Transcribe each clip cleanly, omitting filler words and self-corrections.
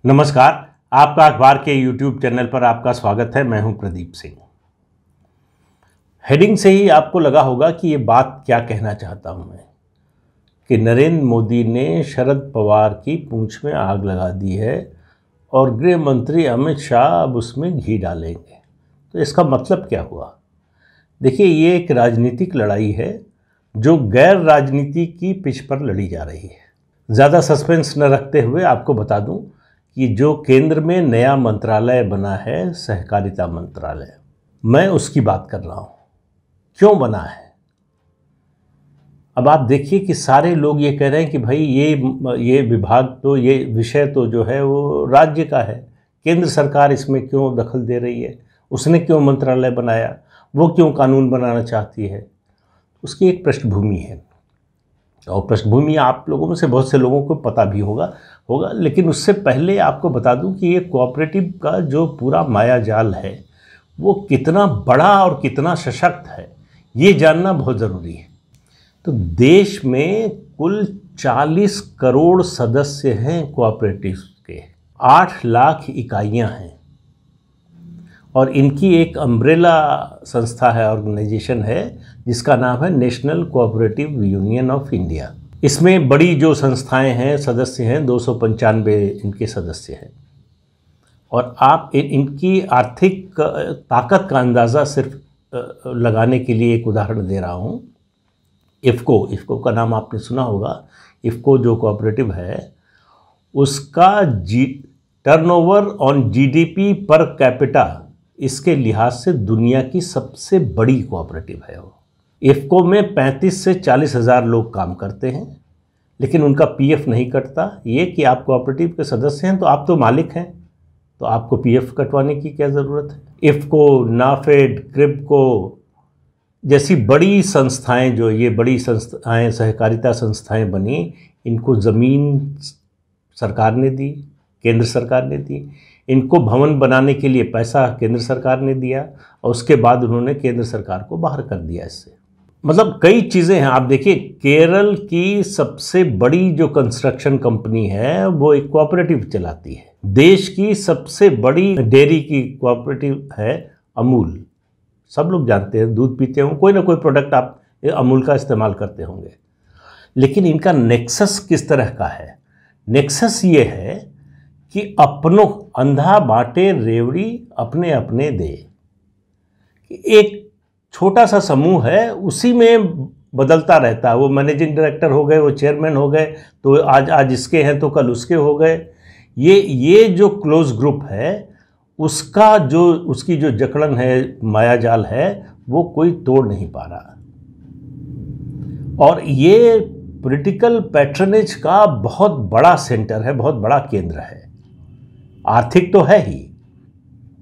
नमस्कार। आपका अखबार के YouTube चैनल पर आपका स्वागत है। मैं हूं प्रदीप सिंह। हेडिंग से ही आपको लगा होगा कि ये बात क्या कहना चाहता हूं मैं, कि नरेंद्र मोदी ने शरद पवार की पूंछ में आग लगा दी है और गृह मंत्री अमित शाह अब उसमें घी डालेंगे। तो इसका मतलब क्या हुआ? देखिए, ये एक राजनीतिक लड़ाई है जो गैर राजनीति की पिच पर लड़ी जा रही है। ज़्यादा सस्पेंस न रखते हुए आपको बता दूं कि जो केंद्र में नया मंत्रालय बना है, सहकारिता मंत्रालय, मैं उसकी बात कर रहा हूं। क्यों बना है? अब आप देखिए कि सारे लोग ये कह रहे हैं कि भाई ये विभाग तो, ये विषय तो जो है वो राज्य का है, केंद्र सरकार इसमें क्यों दखल दे रही है? उसने क्यों मंत्रालय बनाया? वो क्यों कानून बनाना चाहती है? उसकी एक पृष्ठभूमि है, और पृष्ठभूमि आप लोगों में से बहुत से लोगों को पता भी होगा। लेकिन उससे पहले आपको बता दूं कि ये कोऑपरेटिव का जो पूरा माया जाल है वो कितना बड़ा और कितना सशक्त है, ये जानना बहुत ज़रूरी है। तो देश में कुल 40 करोड़ सदस्य हैं कोऑपरेटिव के, 8 लाख इकाइयां हैं, और इनकी एक अम्ब्रेला संस्था है, ऑर्गेनाइजेशन है, जिसका नाम है national cooperative union of India. इसमें बड़ी जो संस्थाएं हैं, सदस्य हैं, 295 इनके सदस्य हैं। और आप इनकी आर्थिक ताकत का अंदाज़ा सिर्फ लगाने के लिए एक उदाहरण दे रहा हूँ। इफ़को का नाम आपने सुना होगा। इफ़को जो कोऑपरेटिव है उसका turnover on GDP per capita इसके लिहाज से दुनिया की सबसे बड़ी कोऑपरेटिव है वो। इफ़को में 35 से 40 हज़ार लोग काम करते हैं, लेकिन उनका पीएफ नहीं कटता। ये कि आप कोऑपरेटिव के सदस्य हैं तो आप तो मालिक हैं, तो आपको पीएफ कटवाने की क्या ज़रूरत है? इफ़को, नाफेड, क्रिप्को जैसी बड़ी संस्थाएं, जो ये बड़ी संस्थाएं, सहकारिता संस्थाएं बनी, इनको ज़मीन सरकार ने दी, केंद्र सरकार ने दी। इनको भवन बनाने के लिए पैसा केंद्र सरकार ने दिया, और उसके बाद उन्होंने केंद्र सरकार को बाहर कर दिया इससे। मतलब कई चीज़ें हैं। आप देखिए, केरल की सबसे बड़ी जो कंस्ट्रक्शन कंपनी है वो एक कोऑपरेटिव चलाती है। देश की सबसे बड़ी डेयरी की कोऑपरेटिव है अमूल। सब लोग जानते हैं, दूध पीते होंगे, कोई ना कोई प्रोडक्ट आप अमूल का इस्तेमाल करते होंगे। लेकिन इनका नेक्सस किस तरह का है? नेक्सस ये है कि अपनों अंधा बांटे रेवड़ी अपने अपने दे। एक छोटा सा समूह है, उसी में बदलता रहता है। वो मैनेजिंग डायरेक्टर हो गए, वो चेयरमैन हो गए, तो आज इसके हैं तो कल उसके हो गए। ये जो क्लोज ग्रुप है उसकी जो जकड़न है, मायाजाल है, वो कोई तोड़ नहीं पा रहा। और ये पॉलिटिकल पैट्रनेज का बहुत बड़ा सेंटर है, बहुत बड़ा केंद्र है। आर्थिक तो है ही,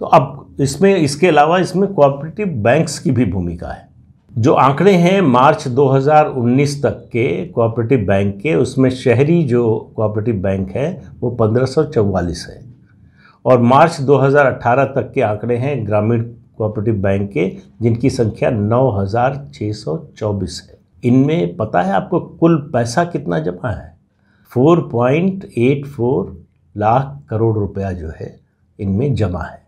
तो अब इसके अलावा इसमें कोऑपरेटिव बैंक्स की भी भूमिका है। जो आंकड़े हैं मार्च 2019 तक के कोऑपरेटिव बैंक के, उसमें शहरी जो कोऑपरेटिव बैंक है वो 1544 है, और मार्च 2018 तक के आंकड़े हैं ग्रामीण कोऑपरेटिव बैंक के, जिनकी संख्या 9624 है। इनमें पता है आपको कुल पैसा कितना जमा है? 4.84 लाख करोड़ रुपया जो है इनमें जमा है।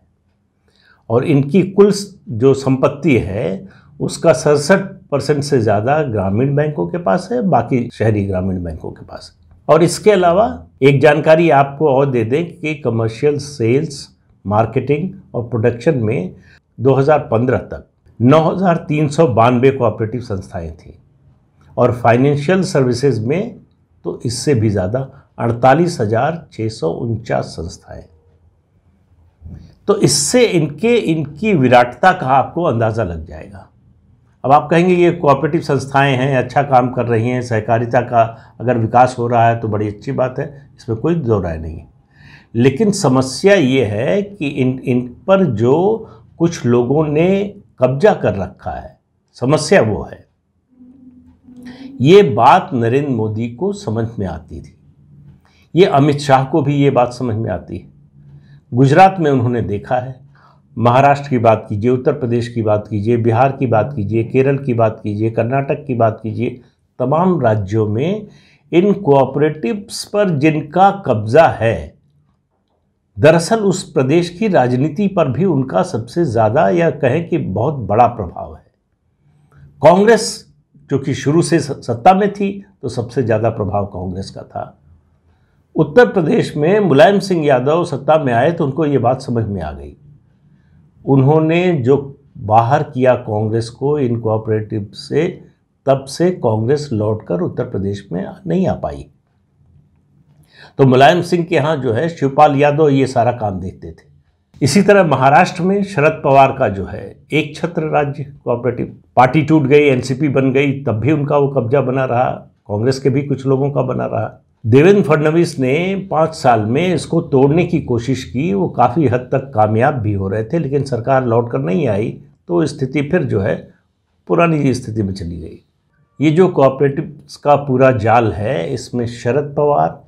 और इनकी कुल जो संपत्ति है उसका 67% से ज़्यादा ग्रामीण बैंकों के पास है, बाकी शहरी ग्रामीण बैंकों के पास है। और इसके अलावा एक जानकारी आपको और दे दें कि कमर्शियल सेल्स, मार्केटिंग और प्रोडक्शन में 2015 तक 9392 कोऑपरेटिव संस्थाएं थीं, और फाइनेंशियल सर्विसेज में तो इससे भी ज़्यादा 48,649 संस्थाएं। तो इससे इनकी विराटता का आपको अंदाज़ा लग जाएगा। अब आप कहेंगे ये कोऑपरेटिव संस्थाएं हैं, अच्छा काम कर रही हैं, सहकारिता का अगर विकास हो रहा है तो बड़ी अच्छी बात है, इसमें कोई दो राय नहीं है। लेकिन समस्या ये है कि इन पर जो कुछ लोगों ने कब्जा कर रखा है, समस्या वो है। ये बात नरेंद्र मोदी को समझ में आती थी, ये अमित शाह को भी ये बात समझ में आती है। गुजरात में उन्होंने देखा है, महाराष्ट्र की बात कीजिए, उत्तर प्रदेश की बात कीजिए, बिहार की बात कीजिए, केरल की बात कीजिए, कर्नाटक की बात कीजिए, तमाम राज्यों में इन कोऑपरेटिव्स पर जिनका कब्जा है दरअसल उस प्रदेश की राजनीति पर भी उनका सबसे ज़्यादा, या कहें कि बहुत बड़ा प्रभाव है। कांग्रेस चूँकि शुरू से सत्ता में थी तो सबसे ज़्यादा प्रभाव कांग्रेस का था। उत्तर प्रदेश में मुलायम सिंह यादव सत्ता में आए तो उनको ये बात समझ में आ गई। उन्होंने जो बाहर किया कांग्रेस को इन कोऑपरेटिव से, तब से कांग्रेस लौटकर उत्तर प्रदेश में नहीं आ पाई। तो मुलायम सिंह के यहाँ जो है शिवपाल यादव ये सारा काम देखते थे। इसी तरह महाराष्ट्र में शरद पवार का जो है एक छत्र राज्य कोऑपरेटिव पार्टी टूट गई, एनसीपी बन गई, तब भी उनका वो कब्जा बना रहा, कांग्रेस के भी कुछ लोगों का बना रहा। देवेंद्र फडणवीस ने 5 साल में इसको तोड़ने की कोशिश की, वो काफ़ी हद तक कामयाब भी हो रहे थे, लेकिन सरकार लौट कर नहीं आई तो स्थिति फिर जो है पुरानी स्थिति में चली गई। ये जो कोऑपरेटिव्स का पूरा जाल है, इसमें शरद पवार,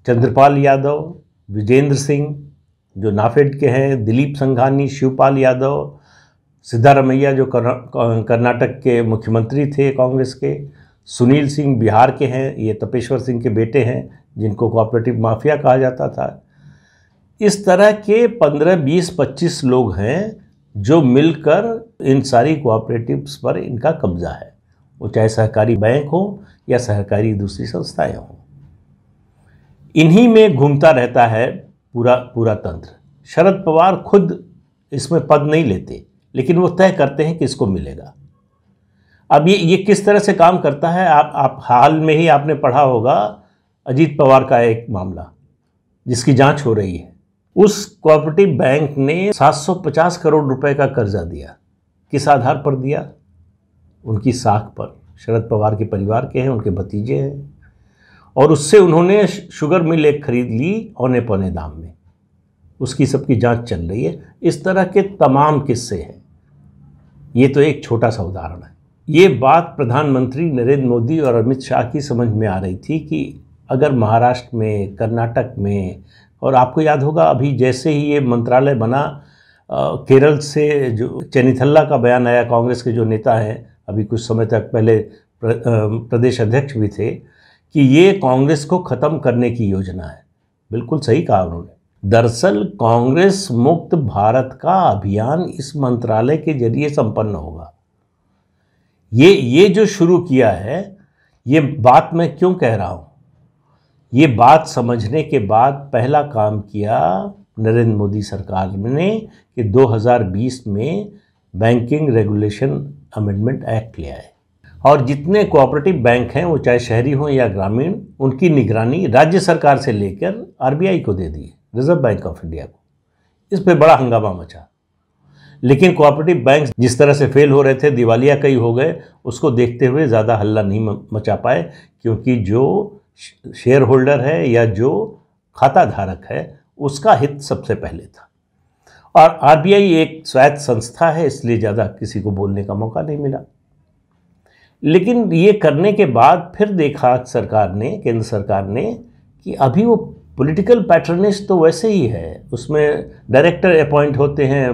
चंद्रपाल यादव, विजेंद्र सिंह जो नाफेड के हैं, दिलीप संघानी, शिवपाल यादव, सिद्धारमैया जो कर्नाटक के मुख्यमंत्री थे कांग्रेस के, सुनील सिंह बिहार के हैं, ये तपेश्वर सिंह के बेटे हैं जिनको कोऑपरेटिव माफिया कहा जाता था। इस तरह के 15, 20, 25 लोग हैं जो मिलकर इन सारी कोऑपरेटिव्स पर इनका कब्जा है, वो चाहे सहकारी बैंक हो या सहकारी दूसरी संस्थाएं हों। इन्हीं में घूमता रहता है पूरा तंत्र। शरद पवार खुद इसमें पद नहीं लेते, लेकिन वो तय करते हैं कि इसको मिलेगा। अब ये किस तरह से काम करता है, आप हाल में ही आपने पढ़ा होगा अजीत पवार का एक मामला जिसकी जांच हो रही है। उस कोऑपरेटिव बैंक ने 750 करोड़ रुपए का कर्जा दिया। किस आधार पर दिया? उनकी साख पर। शरद पवार के परिवार के हैं, उनके भतीजे हैं, और उससे उन्होंने शुगर मिल एक खरीद ली औने पौने दाम में। उसकी सबकी जांच चल रही है। इस तरह के तमाम किस्से हैं। ये तो एक छोटा सा उदाहरण है। ये बात प्रधानमंत्री नरेंद्र मोदी और अमित शाह की समझ में आ रही थी कि अगर महाराष्ट्र में, कर्नाटक में, और आपको याद होगा अभी जैसे ही ये मंत्रालय बना, केरल से जो चेनिथल्ला का बयान आया, कांग्रेस के जो नेता हैं, अभी कुछ समय तक पहले प्रदेश अध्यक्ष भी थे, कि ये कांग्रेस को ख़त्म करने की योजना है। बिल्कुल सही कहा उन्होंने। दरअसल कांग्रेस मुक्त भारत का अभियान इस मंत्रालय के जरिए संपन्न होगा। ये जो शुरू किया है, ये बात मैं क्यों कह रहा हूँ, ये बात समझने के बाद पहला काम किया नरेंद्र मोदी सरकार ने कि 2020 में बैंकिंग रेगुलेशन अमेंडमेंट एक्ट ले आए, और जितने कोऑपरेटिव बैंक हैं वो चाहे शहरी हों या ग्रामीण, उनकी निगरानी राज्य सरकार से लेकर आरबीआई को दे दी, रिजर्व बैंक ऑफ इंडिया को। इस पे बड़ा हंगामा मचा, लेकिन कोऑपरेटिव बैंक जिस तरह से फेल हो रहे थे, दिवालिया कई हो गए, उसको देखते हुए ज़्यादा हल्ला नहीं मचा पाए, क्योंकि जो शेयर होल्डर है या जो खाता धारक है उसका हित सबसे पहले था। और आरबीआई एक स्वायत्त संस्था है, इसलिए ज़्यादा किसी को बोलने का मौका नहीं मिला। लेकिन ये करने के बाद फिर देखा सरकार ने, केंद्र सरकार ने, कि अभी वो पॉलिटिकल पैटर्नेज तो वैसे ही है, उसमें डायरेक्टर अपॉइंट होते हैं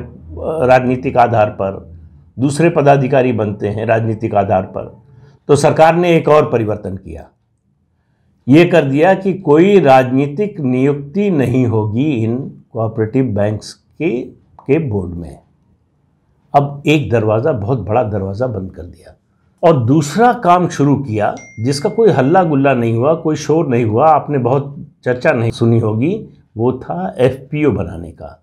राजनीतिक आधार पर, दूसरे पदाधिकारी बनते हैं राजनीतिक आधार पर। तो सरकार ने एक और परिवर्तन किया, ये कर दिया कि कोई राजनीतिक नियुक्ति नहीं होगी इन कोऑपरेटिव बैंक्स के बोर्ड में। अब एक दरवाज़ा, बहुत बड़ा दरवाज़ा बंद कर दिया। और दूसरा काम शुरू किया जिसका कोई हल्ला गुल्ला नहीं हुआ, कोई शोर नहीं हुआ, आपने बहुत चर्चा नहीं सुनी होगी, वो था एफपीओ बनाने का।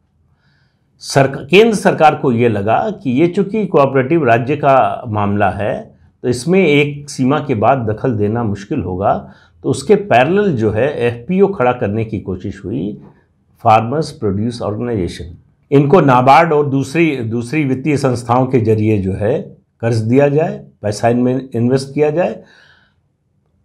केंद्र सरकार को ये लगा कि ये चूँकि कोऑपरेटिव राज्य का मामला है तो इसमें एक सीमा के बाद दखल देना मुश्किल होगा, तो उसके पैरेलल जो है एफपीओ खड़ा करने की कोशिश हुई, फार्मर्स प्रोड्यूस ऑर्गेनाइजेशन। इनको नाबार्ड और दूसरी वित्तीय संस्थाओं के जरिए जो है कर्ज दिया जाए, पैसा इनमें इन्वेस्ट किया जाए,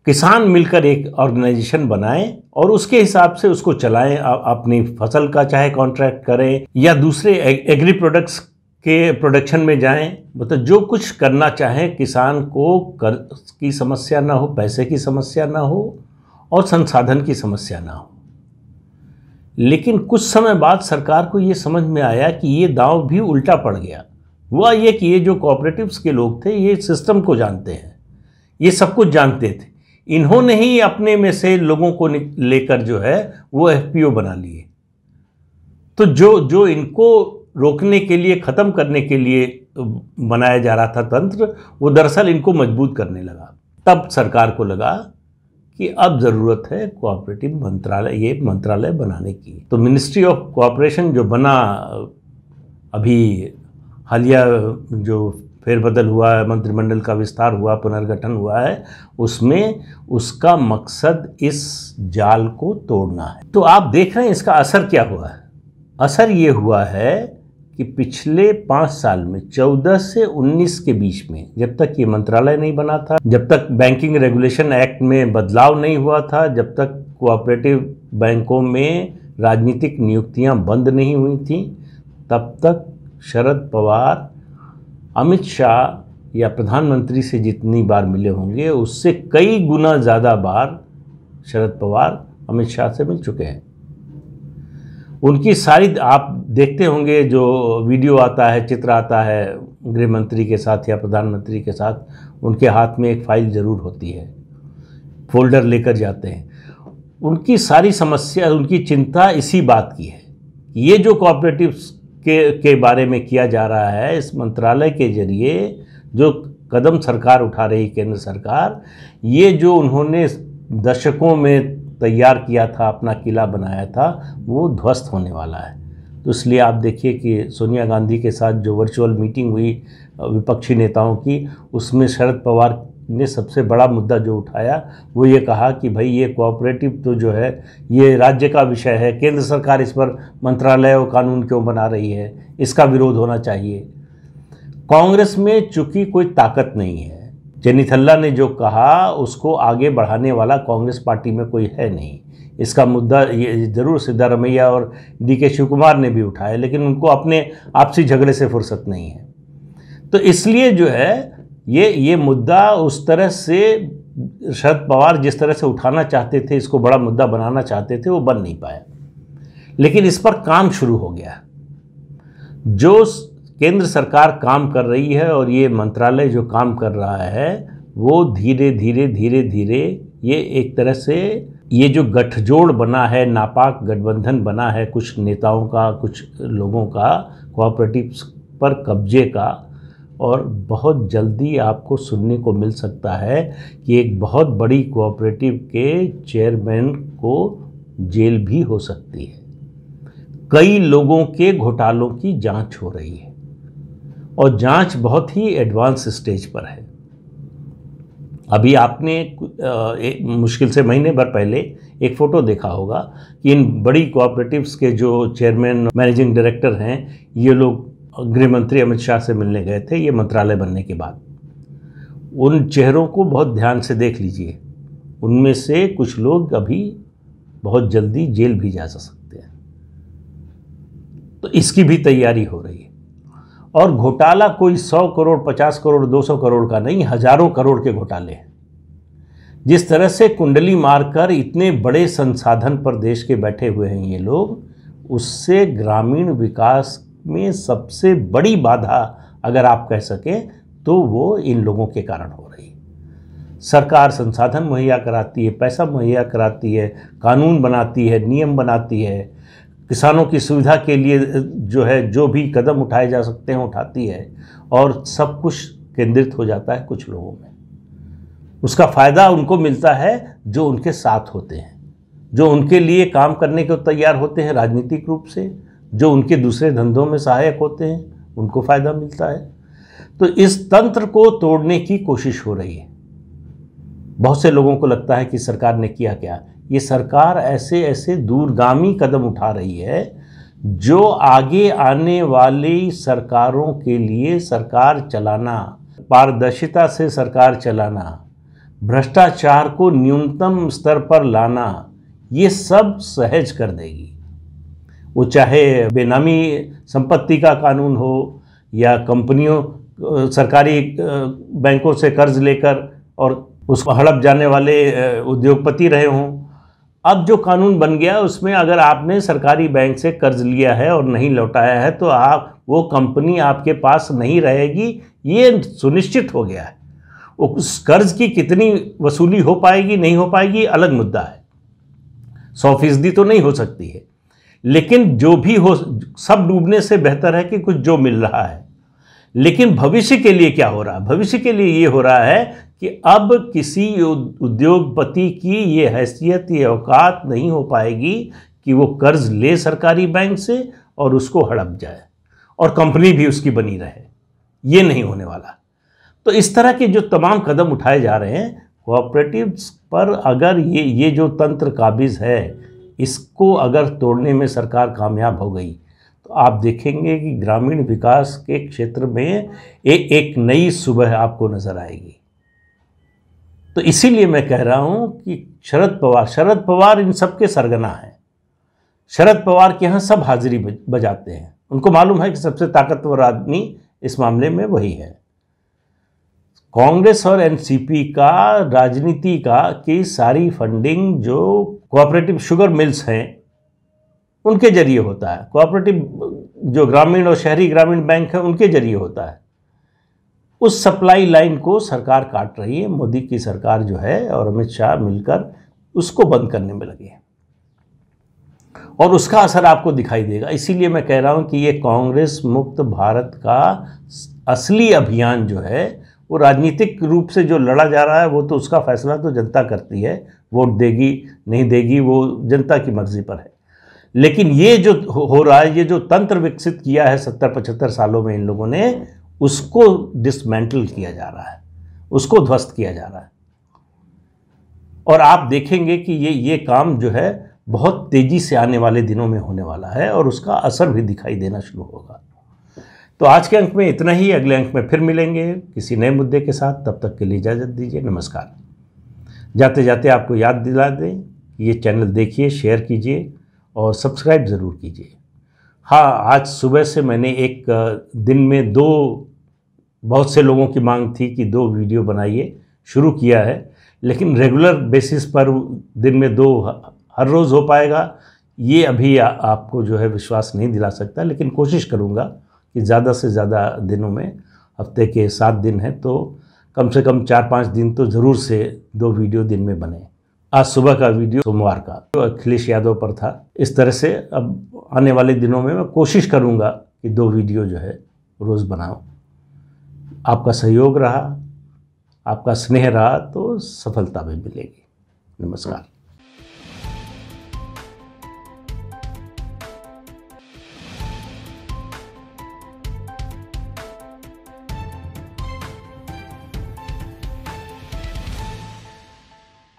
किसान मिलकर एक ऑर्गेनाइजेशन बनाएं और उसके हिसाब से उसको चलाएं, अपनी फसल का चाहे कॉन्ट्रैक्ट करें या दूसरे एग्री प्रोडक्ट्स के प्रोडक्शन में जाएं, मतलब जो कुछ करना चाहें, किसान को कर्ज की समस्या ना हो, पैसे की समस्या ना हो और संसाधन की समस्या ना हो। लेकिन कुछ समय बाद सरकार को ये समझ में आया कि ये दांव भी उल्टा पड़ गया। हुआ ये कि ये जो कोऑपरेटिव्स के लोग थे ये सिस्टम को जानते हैं, ये सब कुछ जानते थे, इन्होंने ही अपने में से लोगों को लेकर जो है वो एफपीओ बना लिए। तो जो इनको रोकने के लिए, ख़त्म करने के लिए बनाया जा रहा था तंत्र, वो दरअसल इनको मजबूत करने लगा। तब सरकार को लगा कि अब ज़रूरत है कोऑपरेटिव मंत्रालय, ये मंत्रालय बनाने की। तो मिनिस्ट्री ऑफ कोऑपरेशन जो बना, अभी हालिया जो फेरबदल हुआ है, मंत्रिमंडल का विस्तार हुआ, पुनर्गठन हुआ है, उसमें उसका मकसद इस जाल को तोड़ना है। तो आप देख रहे हैं इसका असर क्या हुआ है। असर ये हुआ है कि पिछले 5 साल में 14 से 19 के बीच में, जब तक ये मंत्रालय नहीं बना था, जब तक बैंकिंग रेगुलेशन एक्ट में बदलाव नहीं हुआ था, जब तक कोऑपरेटिव बैंकों में राजनीतिक नियुक्तियां बंद नहीं हुई थीं, तब तक शरद पवार अमित शाह या प्रधानमंत्री से जितनी बार मिले होंगे उससे कई गुना ज़्यादा बार शरद पवार अमित शाह से मिल चुके हैं। उनकी सारी, आप देखते होंगे जो वीडियो आता है, चित्र आता है गृह मंत्री के साथ या प्रधानमंत्री के साथ, उनके हाथ में एक फाइल ज़रूर होती है, फोल्डर लेकर जाते हैं। उनकी सारी समस्या, उनकी चिंता इसी बात की है। ये जो कोऑपरेटिव्स के बारे में किया जा रहा है, इस मंत्रालय के जरिए जो कदम सरकार उठा रही, केंद्र सरकार, ये जो उन्होंने दशकों में तैयार किया था, अपना किला बनाया था, वो ध्वस्त होने वाला है। तो इसलिए आप देखिए कि सोनिया गांधी के साथ जो वर्चुअल मीटिंग हुई विपक्षी नेताओं की, उसमें शरद पवार ने सबसे बड़ा मुद्दा जो उठाया वो ये कहा कि भाई ये कोऑपरेटिव तो जो है ये राज्य का विषय है, केंद्र सरकार इस पर मंत्रालय और कानून क्यों बना रही है, इसका विरोध होना चाहिए। कांग्रेस में चूंकि कोई ताकत नहीं है, जेनिथल्ला ने जो कहा उसको आगे बढ़ाने वाला कांग्रेस पार्टी में कोई है नहीं। इसका मुद्दा ये ज़रूर सिद्धारमैया और डीके शिव कुमार ने भी उठाया, लेकिन उनको अपने आपसी झगड़े से फुर्सत नहीं है। तो इसलिए जो है ये मुद्दा उस तरह से शरद पवार जिस तरह से उठाना चाहते थे, इसको बड़ा मुद्दा बनाना चाहते थे, वो बन नहीं पाया। लेकिन इस पर काम शुरू हो गया। जो केंद्र सरकार काम कर रही है और ये मंत्रालय जो काम कर रहा है, वो धीरे धीरे धीरे धीरे ये एक तरह से ये जो गठजोड़ बना है, नापाक गठबंधन बना है कुछ नेताओं का, कुछ लोगों का कोऑपरेटिव्स पर कब्जे का, और बहुत जल्दी आपको सुनने को मिल सकता है कि एक बहुत बड़ी कोऑपरेटिव के चेयरमैन को जेल भी हो सकती है। कई लोगों के घोटालों की जांच हो रही है और जांच बहुत ही एडवांस स्टेज पर है। अभी आपने मुश्किल से महीने भर पहले एक फ़ोटो देखा होगा कि इन बड़ी कोऑपरेटिव्स के जो चेयरमैन, मैनेजिंग डायरेक्टर हैं, ये लोग गृह मंत्री अमित शाह से मिलने गए थे ये मंत्रालय बनने के बाद। उन चेहरों को बहुत ध्यान से देख लीजिए, उनमें से कुछ लोग अभी बहुत जल्दी जेल भी जा सकते हैं। तो इसकी भी तैयारी हो रही है। और घोटाला कोई 100 करोड़, 50 करोड़, 200 करोड़ का नहीं, हजारों करोड़ के घोटाले हैं। जिस तरह से कुंडली मारकर इतने बड़े संसाधन पर देश के बैठे हुए हैं ये लोग, उससे ग्रामीण विकास में सबसे बड़ी बाधा अगर आप कह सकें तो वो इन लोगों के कारण हो रही है। सरकार संसाधन मुहैया कराती है, पैसा मुहैया कराती है, कानून बनाती है, नियम बनाती है, किसानों की सुविधा के लिए जो है जो भी कदम उठाए जा सकते हैं उठाती है, और सब कुछ केंद्रित हो जाता है कुछ लोगों में। उसका फ़ायदा उनको मिलता है जो उनके साथ होते हैं, जो उनके लिए काम करने को तैयार होते हैं राजनीतिक रूप से, जो उनके दूसरे धंधों में सहायक होते हैं, उनको फ़ायदा मिलता है। तो इस तंत्र को तोड़ने की कोशिश हो रही है। बहुत से लोगों को लगता है कि सरकार ने किया क्या। ये सरकार ऐसे ऐसे दूरगामी कदम उठा रही है जो आगे आने वाली सरकारों के लिए सरकार चलाना, पारदर्शिता से सरकार चलाना, भ्रष्टाचार को न्यूनतम स्तर पर लाना, ये सब सहज कर देगी। वो चाहे बेनामी संपत्ति का कानून हो या कंपनियों, सरकारी बैंकों से कर्ज लेकर और उसको हड़प जाने वाले उद्योगपति रहे हों। अब जो कानून बन गया उसमें अगर आपने सरकारी बैंक से कर्ज लिया है और नहीं लौटाया है तो आप, वो कंपनी आपके पास नहीं रहेगी, ये सुनिश्चित हो गया है। उस कर्ज की कितनी वसूली हो पाएगी नहीं हो पाएगी अलग मुद्दा है, 100% तो नहीं हो सकती है, लेकिन जो भी हो, सब डूबने से बेहतर है कि कुछ जो मिल रहा है। लेकिन भविष्य के लिए क्या हो रहा है? भविष्य के लिए ये हो रहा है कि अब किसी उद्योगपति की ये हैसियत, ये औकात नहीं हो पाएगी कि वो कर्ज ले सरकारी बैंक से और उसको हड़प जाए और कंपनी भी उसकी बनी रहे। ये नहीं होने वाला। तो इस तरह के जो तमाम कदम उठाए जा रहे हैं कोऑपरेटिव्स पर, अगर ये जो तंत्र काबिज है, इसको अगर तोड़ने में सरकार कामयाब हो गई तो आप देखेंगे कि ग्रामीण विकास के क्षेत्र में एक नई सुबह आपको नजर आएगी। तो इसीलिए मैं कह रहा हूं कि शरद पवार इन सब के सरगना हैं। शरद पवार के यहाँ सब हाजिरी बजाते हैं। उनको मालूम है कि सबसे ताकतवर आदमी इस मामले में वही है। कांग्रेस और एनसीपी का राजनीति की सारी फंडिंग जो कोऑपरेटिव शुगर मिल्स हैं उनके जरिए होता है, कोऑपरेटिव जो ग्रामीण और शहरी ग्रामीण बैंक है उनके जरिए होता है। उस सप्लाई लाइन को सरकार काट रही है। मोदी की सरकार जो है और अमित शाह मिलकर उसको बंद करने में लगे हैं और उसका असर आपको दिखाई देगा। इसीलिए मैं कह रहा हूं कि ये कांग्रेस मुक्त भारत का असली अभियान जो है वो राजनीतिक रूप से जो लड़ा जा रहा है वो तो उसका फैसला तो जनता करती है, वोट देगी नहीं देगी वो जनता की मर्जी पर है। लेकिन ये जो हो रहा है, ये जो तंत्र विकसित किया है 70-75 सालों में इन लोगों ने, उसको डिसमेंटल किया जा रहा है, उसको ध्वस्त किया जा रहा है। और आप देखेंगे कि ये काम जो है बहुत तेजी से आने वाले दिनों में होने वाला है और उसका असर भी दिखाई देना शुरू होगा। तो आज के अंक में इतना ही। अगले अंक में फिर मिलेंगे किसी नए मुद्दे के साथ। तब तक के लिए इजाज़त दीजिए। नमस्कार। जाते जाते आपको याद दिला दें, ये चैनल देखिए, शेयर कीजिए और सब्सक्राइब ज़रूर कीजिए। हाँ, आज सुबह से मैंने एक दिन में 2, बहुत से लोगों की मांग थी कि 2 वीडियो बनाइए, शुरू किया है। लेकिन रेगुलर बेसिस पर दिन में 2 हर रोज़ हो पाएगा ये अभी आपको जो है विश्वास नहीं दिला सकता। लेकिन कोशिश करूँगा कि ज़्यादा से ज़्यादा दिनों में, हफ्ते के 7 दिन हैं तो कम से कम 4-5 दिन तो ज़रूर से 2 वीडियो दिन में बने। आज सुबह का वीडियो सोमवार का तो अखिलेश यादव पर था। इस तरह से अब आने वाले दिनों में मैं कोशिश करूंगा कि 2 वीडियो जो है रोज़ बनाऊं। आपका सहयोग रहा, आपका स्नेह रहा तो सफलता भी मिलेगी। नमस्कार।